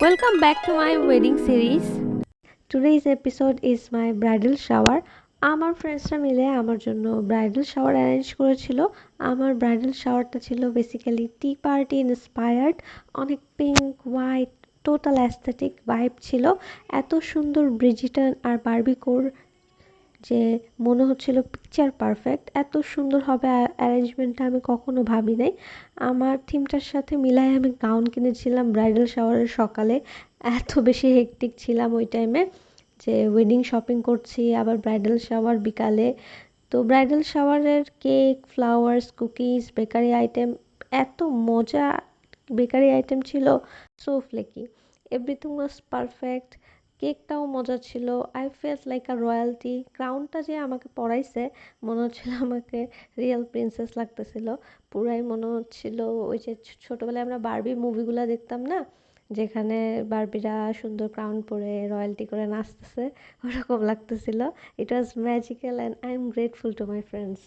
Welcome back to my wedding series. Today's episode is my bridal shower. আমার ফ্রেন্ডসরা মিলে আমার জন্য ব্রাইডাল শাওয়ার অ্যারেঞ্জ করেছিল। আমার ব্রাইডাল শাওয়ারটা ছিল বেসিক্যালি টি পার্টি ইন্সপায়ার্ড। অনেক pink white total aesthetic vibe ছিল। এত সুন্দর ব্রিজিটান আর বারবিকোর যে মনে হচ্ছিল পিকচার পারফেক্ট। এত সুন্দর হবে অ্যারেঞ্জমেন্টটা আমি কখনো ভাবি নাই। আমার থিমটার সাথে মিলায় আমি গাউন কিনেছিলাম ব্রাইডাল শাওয়ারের সকালে। এত বেশি হেক্টিক ছিলাম ওই টাইমে যে ওয়েডিং শপিং করছি আবার ব্রাইডাল শাওয়ার বিকালে। তো ব্রাইডাল শাওয়ারের cake flowers cookies bakery item এত মজা। বেকারি আইটেম ছিল so flaky, everything was perfect. কেকটাও মজা ছিল। I felt like a royalty. ক্রাউনটা যে আমাকে পরাইছে মনে হচ্ছিল আমাকে রিয়েল প্রিন্সেস লাগতেছিল। পুরাই মনে হচ্ছিল ওই যে ছোটোবেলায় আমরা বারবি মুভিগুলো দেখতাম না, যেখানে বারবিরা সুন্দর ক্রাউন পরে রয়্যালটি করে নাচতেছে, ওরকম লাগতেছিল। It was magical and I am grateful to my friends.